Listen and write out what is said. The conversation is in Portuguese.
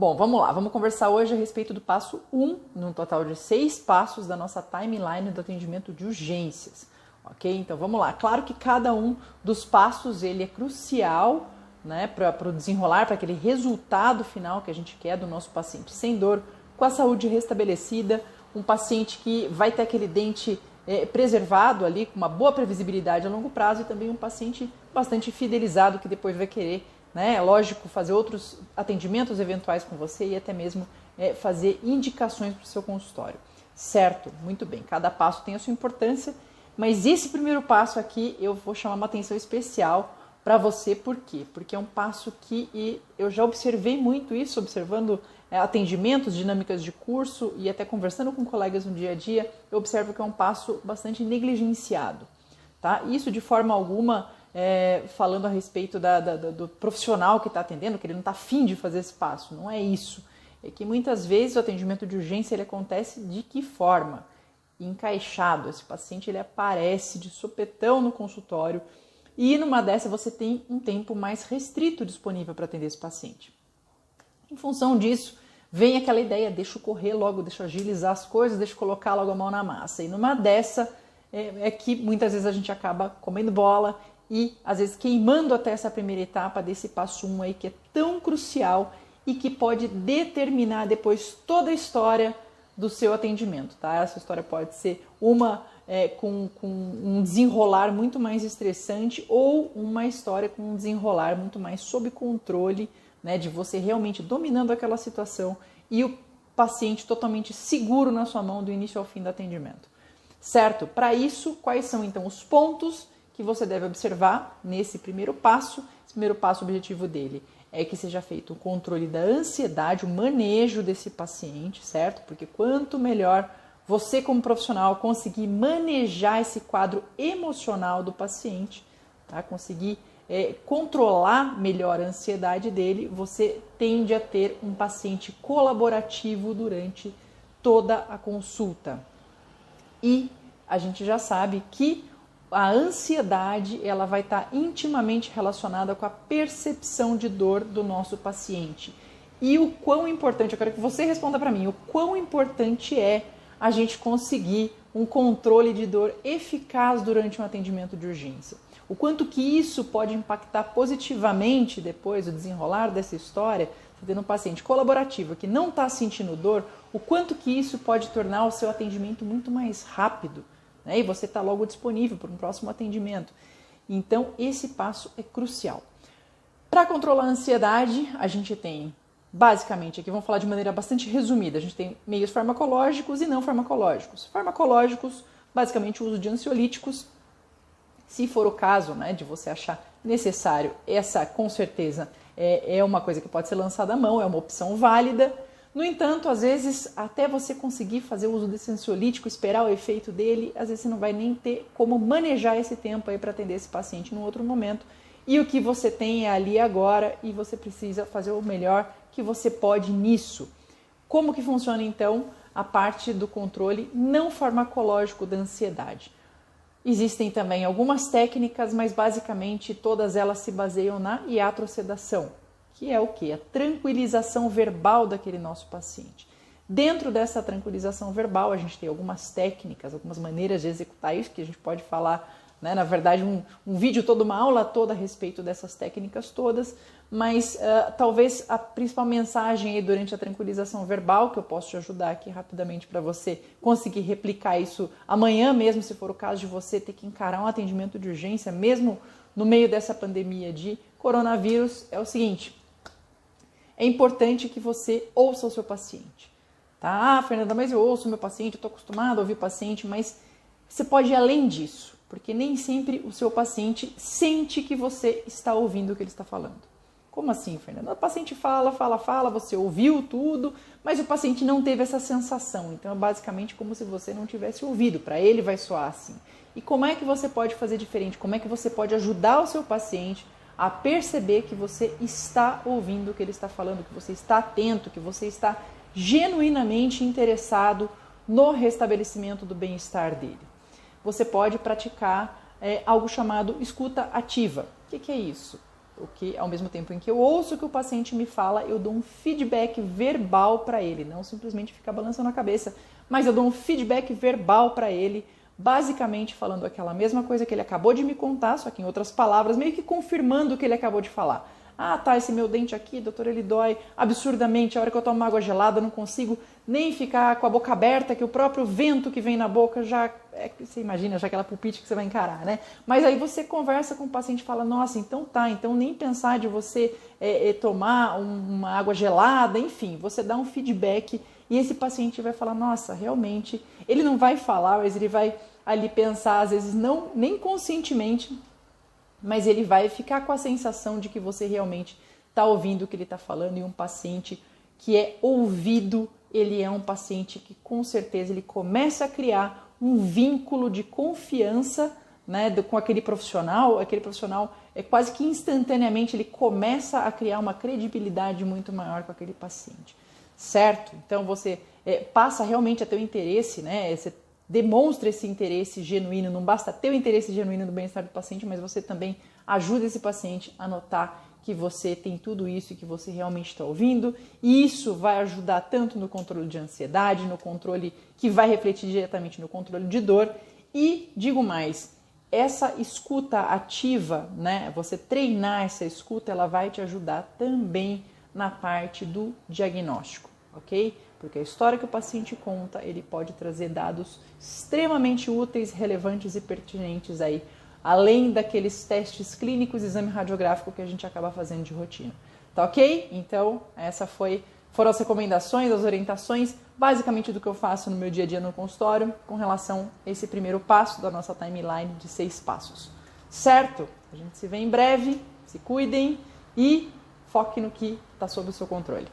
Bom, vamos lá, vamos conversar hoje a respeito do passo 1, num total de 6 passos da nossa timeline do atendimento de urgências, ok? Então vamos lá, claro que cada um dos passos ele é crucial, né, para o desenrolar, para aquele resultado final que a gente quer do nosso paciente sem dor, com a saúde restabelecida, um paciente que vai ter aquele dente preservado ali, com uma boa previsibilidade a longo prazo, e também um paciente bastante fidelizado que depois vai querer, né, lógico, fazer outros atendimentos eventuais com você e até mesmo fazer indicações para o seu consultório. Certo, muito bem, cada passo tem a sua importância, mas esse primeiro passo aqui eu vou chamar uma atenção especial para você. Por quê? Porque é um passo que eu já observei muito isso, observando atendimentos, dinâmicas de curso e até conversando com colegas no dia a dia, eu observo que é um passo bastante negligenciado. Tá? Isso de forma alguma falando a respeito do profissional que está atendendo, que ele não está afim de fazer esse passo, não é isso. É que muitas vezes o atendimento de urgência ele acontece de que forma? Encaixado, esse paciente ele aparece de sopetão no consultório e numa dessa você tem um tempo mais restrito disponível para atender esse paciente. Em função disso, vem aquela ideia, deixa eu correr logo, deixa eu agilizar as coisas, deixa eu colocar logo a mão na massa. E numa dessa é que muitas vezes a gente acaba comendo bola e às vezes queimando até essa primeira etapa desse passo 1 aí que é tão crucial e que pode determinar depois toda a história do seu atendimento, tá? Essa história pode ser uma com um desenrolar muito mais estressante ou uma história com um desenrolar muito mais sob controle, né, de você realmente dominando aquela situação e o paciente totalmente seguro na sua mão do início ao fim do atendimento. Certo? Para isso, quais são então os pontos que você deve observar nesse primeiro passo? Esse primeiro passo, o objetivo dele é que seja feito o controle da ansiedade, o manejo desse paciente, certo? Porque quanto melhor você como profissional conseguir manejar esse quadro emocional do paciente, tá? Conseguir controlar melhor a ansiedade dele, você tende a ter um paciente colaborativo durante toda a consulta. E a gente já sabe que a ansiedade ela vai estar intimamente relacionada com a percepção de dor do nosso paciente. E o quão importante, eu quero que você responda para mim, o quão importante é a gente conseguir um controle de dor eficaz durante um atendimento de urgência. O quanto que isso pode impactar positivamente depois o desenrolar dessa história, você tendo um paciente colaborativo que não está sentindo dor, o quanto que isso pode tornar o seu atendimento muito mais rápido, né? E você está logo disponível para um próximo atendimento. Então, esse passo é crucial. Para controlar a ansiedade, a gente tem, basicamente, aqui vamos falar de maneira bastante resumida, a gente tem meios farmacológicos e não farmacológicos. Farmacológicos, basicamente o uso de ansiolíticos, se for o caso, né, de você achar necessário, essa com certeza é uma coisa que pode ser lançada à mão, é uma opção válida. No entanto, às vezes, até você conseguir fazer o uso desse ansiolítico, esperar o efeito dele, às vezes você não vai nem ter como manejar esse tempo aí para atender esse paciente num outro momento. E o que você tem é ali agora e você precisa fazer o melhor que você pode nisso. Como que funciona, então, a parte do controle não farmacológico da ansiedade? Existem também algumas técnicas, mas basicamente todas elas se baseiam na iatrosedação, que é o quê? A tranquilização verbal daquele nosso paciente. Dentro dessa tranquilização verbal, a gente tem algumas técnicas, algumas maneiras de executar isso, que a gente pode falar, né, na verdade, um vídeo todo, uma aula toda a respeito dessas técnicas todas, mas talvez a principal mensagem aí durante a tranquilização verbal, que eu posso te ajudar aqui rapidamente para você conseguir replicar isso amanhã mesmo, se for o caso de você ter que encarar um atendimento de urgência, mesmo no meio dessa pandemia de coronavírus, é o seguinte: é importante que você ouça o seu paciente. Tá? Ah, Fernanda, mas eu ouço o meu paciente, eu estou acostumada a ouvir o paciente, mas você pode ir além disso, porque nem sempre o seu paciente sente que você está ouvindo o que ele está falando. Como assim, Fernanda? O paciente fala, você ouviu tudo, mas o paciente não teve essa sensação. Então é basicamente como se você não tivesse ouvido. Para ele vai soar assim. E como é que você pode fazer diferente? Como é que você pode ajudar o seu paciente a perceber que você está ouvindo o que ele está falando, que você está atento, que você está genuinamente interessado no restabelecimento do bem-estar dele? Você pode praticar algo chamado escuta ativa. O que é isso? O que, ao mesmo tempo em que eu ouço o que o paciente me fala, eu dou um feedback verbal para ele, não simplesmente ficar balançando a cabeça, mas eu dou um feedback verbal para ele, basicamente falando aquela mesma coisa que ele acabou de me contar, só que em outras palavras, meio que confirmando o que ele acabou de falar. Ah, tá, esse meu dente aqui, doutor, ele dói absurdamente. A hora que eu tomo água gelada, eu não consigo nem ficar com a boca aberta, que o próprio vento que vem na boca já... você imagina, já aquela pulpite que você vai encarar, né? Mas aí você conversa com o paciente e fala, nossa, então tá, então nem pensar de você tomar uma água gelada, enfim, você dá um feedback e esse paciente vai falar, nossa, realmente, ele não vai falar, mas ele vai ali pensar, às vezes não, nem conscientemente, mas ele vai ficar com a sensação de que você realmente está ouvindo o que ele está falando, e um paciente que é ouvido, ele é um paciente que com certeza ele começa a criar um vínculo de confiança, né, com aquele profissional é quase que instantaneamente ele começa a criar uma credibilidade muito maior com aquele paciente, certo? Então você passa realmente a ter o interesse, né, você demonstra esse interesse genuíno, não basta ter o interesse genuíno no bem-estar do paciente, mas você também ajuda esse paciente a notar que você tem tudo isso e que você realmente está ouvindo, e isso vai ajudar tanto no controle de ansiedade, no controle que vai refletir diretamente no controle de dor, e digo mais, essa escuta ativa, né, você treinar essa escuta, ela vai te ajudar também na parte do diagnóstico, ok? Porque a história que o paciente conta, ele pode trazer dados extremamente úteis, relevantes e pertinentes aí, além daqueles testes clínicos, exame radiográfico que a gente acaba fazendo de rotina. Tá ok? Então, foram as recomendações, as orientações, basicamente do que eu faço no meu dia a dia no consultório, com relação a esse primeiro passo da nossa timeline de 6 passos. Certo? A gente se vê em breve, se cuidem e foque no que está sob o seu controle.